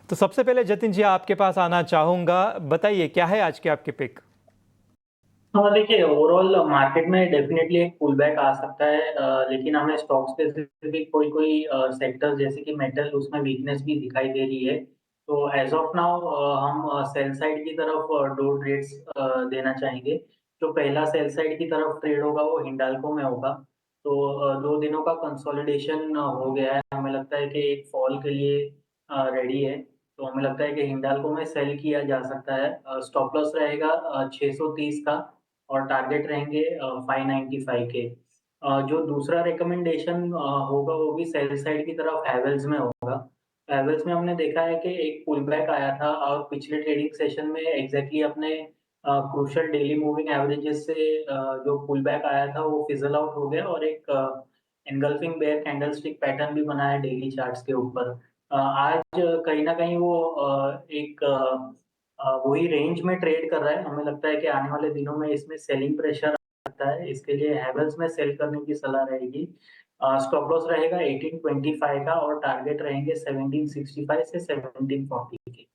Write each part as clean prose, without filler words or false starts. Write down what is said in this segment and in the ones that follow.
तो सबसे पहले जतिन जी आपके पास आना चाहूँगा। बताइए क्या है आज की आपकी पिक? हाँ, देखिए ओवरऑल मार्केट में डेफिनेटली एक पुल बैक आ सकता है, लेकिन हमें स्टॉक स्पेसिफिक कोई-कोई सेक्टर जैसे कि मेटल उसमें वीकनेस भी दिखाई दे रही है। तो एज़ ऑफ नाउ हम सेल साइड की तरफ 2 ट्रेड्स देना चाहेंगे। जो पहला सेल साइड की तरफ ट्रेड होगा वो हिंडाल्को में होगा। तो 2 दिनों का कंसोलिडेशन हो गया है। हमें लगता है कि एक फॉल के लिए रेडी है। तो हमें लगता है कि हिंडाल्को में सेल किया जा सकता है। स्टॉप लॉस रहेगा 630 का और टारगेट रहेंगे 595 के। जो दूसरा रिकमेंडेशन होगा वो भी सेल साइड की तरफ हैवेल्स में होगा। हैवेल्स में हमने देखा है कि एक पुल बैक आया था और पिछले ट्रेडिंग सेशन में एग्ज़ैक्टली अपने क्रूशियल डेली मूविंग एवरेजेस से जो पुल बैक आया था वो फिज़ल आउट हो गया और एक एनगल्फिंग बेयर कैंडलस्टिक पैटर्न भी बना है डेली चार्ट्स के ऊपर। आज कहीं न कहीं वो एक वही रेंज में ट्रेड कर रहा है। हमें लगता है कि आने वाले दिनों में इसमें सेलिंग प्रेशर आ सकता है। इसके लिए हैवेल्स में सेल करने की सलाह रहेगी। स्टॉप लॉस रहेगा 1825 का और टारगेट रहेंगे 1765 से 1740 के।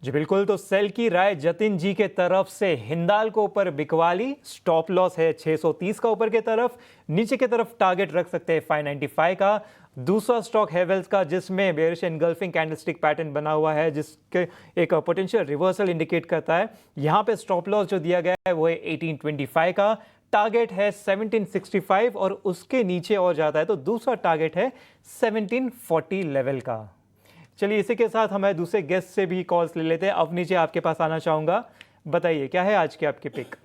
जी बिल्कुल, तो सेल की राय जतिन जी के तरफ से हिंदाल को ऊपर बिकवाली, स्टॉप लॉस है 630 का ऊपर के तरफ, नीचे की तरफ टारगेट रख सकते हैं 595 का। दूसरा स्टॉक हेवेल्स का जिसमें बेयरिश एनगल्फिंग कैंडलस्टिक पैटर्न बना हुआ है जिसके एक पोटेंशियल रिवर्सल इंडिकेट करता है। यहाँ पे स्टॉप लॉस जो दिया गया है वो है 1825 का, टारगेट है 1765 और उसके नीचे और जाता है तो दूसरा टारगेट है 1740 लेवल का। चलिए इसी के साथ हमें दूसरे गेस्ट से भी कॉल्स ले लेते हैं। अवनी जी आपके पास आना चाहूंगा। बताइए क्या है आज की आपकी पिक?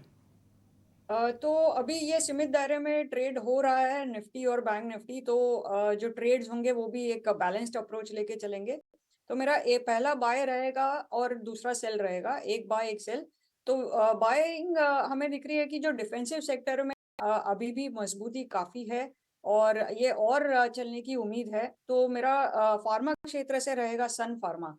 तो अभी ये सीमित दायरे में ट्रेड हो रहा है निफ्टी और बैंक निफ्टी। तो जो ट्रेड्स होंगे वो भी एक बैलेंस्ड अप्रोच लेके चलेंगे। तो मेरा पहला बाय रहेगा और दूसरा सेल रहेगा, एक बाय एक सेल। तो बाइंग हमें दिख रही है कि जो डिफेंसिव सेक्टर में अभी भी मजबूती काफी है और ये और चलने की उम्मीद है। तो मेरा फार्मा क्षेत्र से रहेगा सन फार्मा।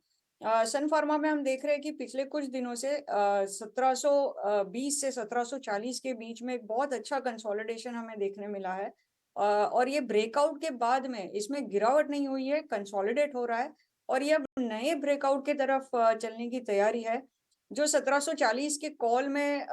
सन फार्मा में हम देख रहे हैं कि पिछले कुछ दिनों से 1720 से 1740 के बीच में एक बहुत अच्छा कंसोलिडेशन हमें देखने मिला है। और ये ब्रेकआउट के बाद में इसमें गिरावट नहीं हुई है, कंसोलिडेट हो रहा है और ये अब नए ब्रेकआउट की तरफ चलने की तैयारी है। जो 1740 के कॉल में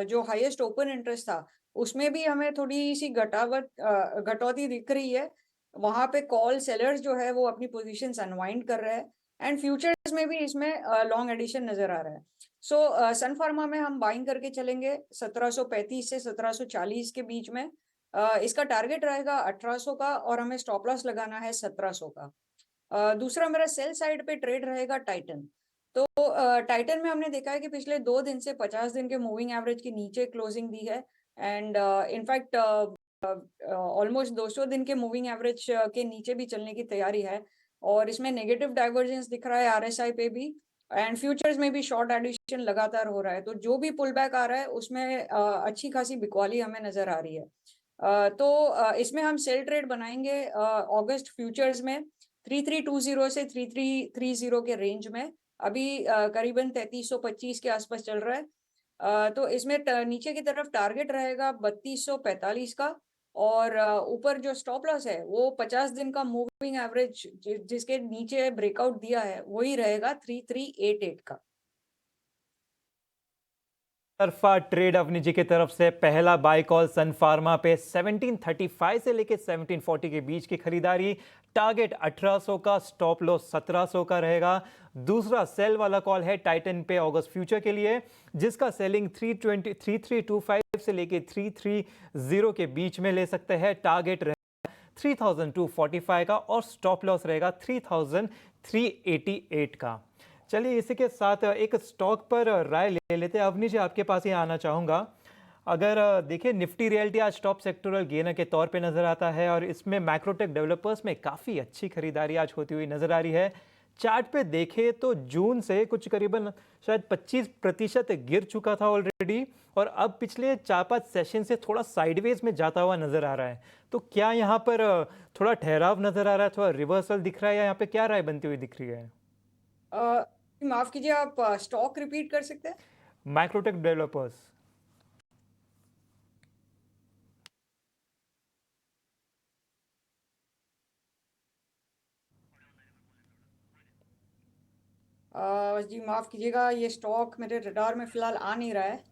जो हाईएस्ट ओपन इंटरेस्ट था उसमें भी हमें थोड़ी सी घटौती दिख रही है। वहां पे कॉल सेलर्स जो है वो अपनी पोजीशंस अनवाइंड कर रहे हैं एंड फ्यूचर्स में भी इसमें लॉन्ग एडिशन नजर आ रहा है। सो सन फार्मा में हम बाइंग करके चलेंगे 1735 से 1740 के बीच में। इसका टारगेट रहेगा 1800 का और हमें स्टॉप लॉस लगाना है 1700 का। दूसरा मेरा सेल साइड पे ट्रेड रहेगा टाइटन। तो टाइटन में हमने देखा है कि पिछले 2 दिन से 50 दिन के मूविंग एवरेज के नीचे क्लोजिंग दी है एंड इनफैक्ट ऑलमोस्ट 200 दिन के मूविंग एवरेज के नीचे भी चलने की तैयारी है और इसमें नेगेटिव डाइवर्जेंस दिख रहा है आरएसआई पे भी एंड फ्यूचर्स में भी शॉर्ट एडिशन लगातार हो रहा है। तो जो भी पुल बैक आ रहा है उसमें अच्छी खासी बिकवाली हमें नजर आ रही है। तो इसमें हम सेल ट्रेड बनाएंगे अगस्त फ्यूचर्स में 3320 से 3330 के रेंज में। अभी करीबन 3325 के आसपास चल रहा है। तो इसमें नीचे की तरफ टारगेट रहेगा 3245 का और ऊपर जो स्टॉप लॉस है वो 50 दिन का मूविंग एवरेज जिसके नीचे ब्रेकआउट दिया है वही रहेगा 3388 का। तरफा ट्रेड अवनी जी की तरफ से पहला बाय कॉल सन फार्मा पे 1735 से लेके 1740 के बीच की खरीदारी, टारगेट 1800 का, स्टॉप लॉस 1700 का रहेगा। दूसरा सेल वाला कॉल है टाइटन पे अगस्त फ्यूचर के लिए जिसका सेलिंग 3325 से लेके 330 के बीच में ले सकते हैं, टारगेट 3245 का और स्टॉप लॉस रहेगा 3388 का। चलिए इसी के साथ एक स्टॉक पर राय ले लेते हैं। अवनी जी आपके पास ही आना चाहूँगा। अगर देखिए निफ्टी रियल्टी आज टॉप सेक्टोरल गेनर के तौर पे नजर आता है और इसमें मैक्रोटेक डेवलपर्स में काफ़ी अच्छी खरीदारी आज होती हुई नजर आ रही है। चार्ट पे देखें तो जून से कुछ करीबन शायद 25% गिर चुका था ऑलरेडी और अब पिछले 4-5 सेशन से थोड़ा साइडवेज में जाता हुआ नजर आ रहा है। तो क्या यहाँ पर थोड़ा ठहराव नजर आ रहा है, थोड़ा रिवर्सल दिख रहा है या यहाँ पे क्या राय बनती हुई दिख रही है? अ, माफ कीजिए, आप स्टॉक रिपीट कर सकते हैं? मैक्रोटेक डेवलपर्स। जी माफ़ कीजिएगा, ये स्टॉक मेरे रडार में फ़िलहाल आ नहीं रहा है।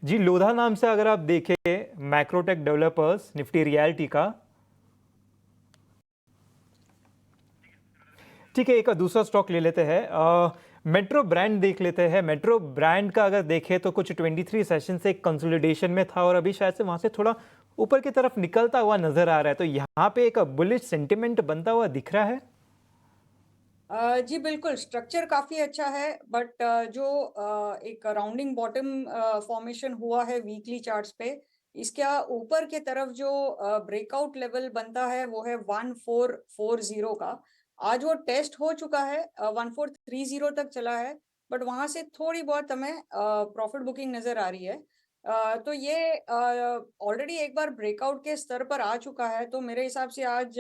जी, लोधा नाम से अगर आप देखें मैक्रोटेक डेवलपर्स निफ्टी रियलिटी का, ठीक है, एक दूसरा स्टॉक ले लेते हैं, मेट्रो ब्रांड देख लेते हैं। मेट्रो ब्रांड का अगर देखें तो कुछ 23 सेशन से कंसोलिडेशन में था और अभी शायद से वहां से थोड़ा ऊपर की तरफ निकलता हुआ नजर आ रहा है, तो यहाँ पे एक बुलिश सेंटिमेंट बनता हुआ दिख रहा है। जी बिल्कुल, स्ट्रक्चर काफ़ी अच्छा है, बट जो एक राउंडिंग बॉटम फॉर्मेशन हुआ है वीकली चार्ट्स पे, इसका ऊपर के तरफ जो ब्रेकआउट लेवल बनता है वो है 1440 का। आज वो टेस्ट हो चुका है, 1430 तक चला है, बट वहाँ से थोड़ी बहुत हमें प्रॉफिट बुकिंग नज़र आ रही है। तो ये ऑलरेडी एक बार ब्रेकआउट के स्तर पर आ चुका है, तो मेरे हिसाब से आज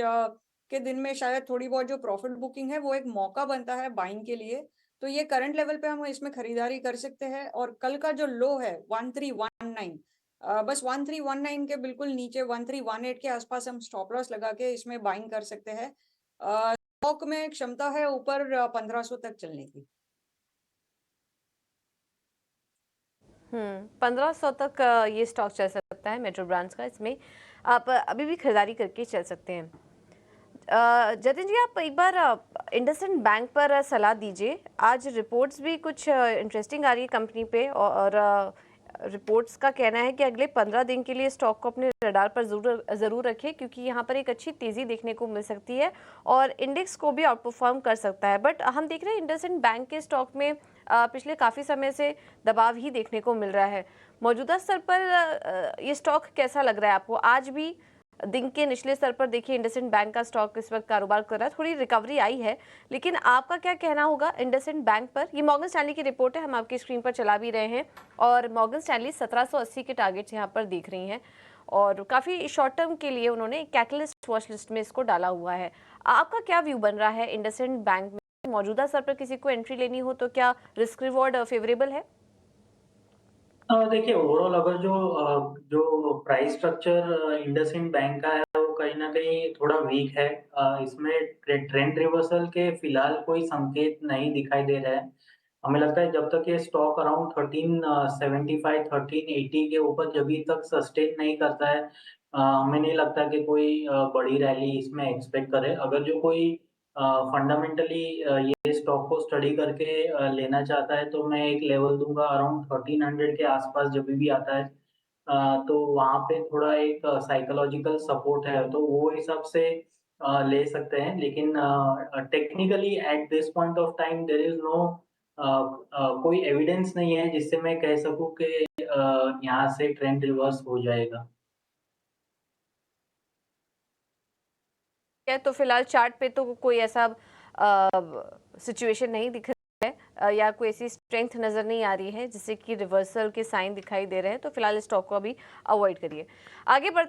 के दिन में शायद थोड़ी बहुत जो प्रॉफिट बुकिंग है वो एक मौका बनता है बाइंग के लिए। तो ये करंट लेवल पे हम इसमें खरीदारी कर सकते हैं, और कल का जो लो है 1319, बस 1319 के बिल्कुल नीचे 1318 के आसपास हम स्टॉप लॉस लगा के इसमें बाइंग कर सकते हैं। स्टॉक में क्षमता है ऊपर 1500 तक चलने की। 1500 तक ये स्टॉक चल सकता है मेट्रो ब्रांड्स का। इसमें आप अभी भी खरीदारी करके चल सकते हैं। जतिन जी, आप एक बार इंडसइंड बैंक पर सलाह दीजिए। आज रिपोर्ट्स भी कुछ इंटरेस्टिंग आ रही है कंपनी पे, और रिपोर्ट्स का कहना है कि अगले 15 दिन के लिए स्टॉक को अपने रडार पर ज़रूर रखें, क्योंकि यहाँ पर एक अच्छी तेज़ी देखने को मिल सकती है और इंडेक्स को भी आउट परफॉर्म कर सकता है। बट हम देख रहे हैं इंडसइंड बैंक के स्टॉक में पिछले काफ़ी समय से दबाव ही देखने को मिल रहा है। मौजूदा स्तर पर ये स्टॉक कैसा लग रहा है आपको? आज भी दिन के निचले स्तर पर देखिए इंडसइंड बैंक का स्टॉक इस वक्त कारोबार कर रहा है, थोड़ी रिकवरी आई है, लेकिन आपका क्या कहना होगा इंडसइंड बैंक पर? ये मॉर्गन स्टैनली की रिपोर्ट है, हम आपकी स्क्रीन पर चला भी रहे हैं, और मॉर्गन स्टैनली 1780 के टारगेट्स यहाँ पर देख रही हैं, और काफ़ी शॉर्ट टर्म के लिए उन्होंने कैटलिस्ट वॉच लिस्ट में इसको डाला हुआ है। आपका क्या व्यू बन रहा है इंडसइंड बैंक में? मौजूदा स्तर पर किसी को एंट्री लेनी हो तो क्या रिस्क रिवॉर्ड फेवरेबल है? देखिए ओवरऑल अगर जो प्राइस स्ट्रक्चर इंडसइंड बैंक का है वो कहीं न कहीं थोड़ा वीक है। इसमें ट्रेंड रिवर्सल के फिलहाल कोई संकेत नहीं दिखाई दे रहा है। हमें लगता है जब तक ये स्टॉक अराउंड 1375 1380 के ऊपर जभी तक सस्टेन नहीं करता है, हमें नहीं लगता कि कोई बड़ी रैली इसमें एक्सपेक्ट करे। अगर जो कोई फंडामेंटली ये स्टॉक को स्टडी करके लेना चाहता है तो मैं एक लेवल दूँगा अराउंड 1300 के आसपास जभी भी आता है। तो वहाँ पे थोड़ा एक साइकोलॉजिकल सपोर्ट है तो वो हिसाब से ले सकते हैं। लेकिन technically at this point of time there is no कोई एविडेंस नहीं है जिससे मैं कह सकूँ कि यहाँ से ट्रेंड रिवर्स हो जाएगा। है तो फिलहाल चार्ट पे तो कोई ऐसा सिचुएशन नहीं दिख रहा है, या कोई ऐसी स्ट्रेंथ नजर नहीं आ रही है जिससे कि रिवर्सल के साइन दिखाई दे रहे हैं, तो फिलहाल स्टॉक को अभी अवॉइड करिए। आगे बढ़ते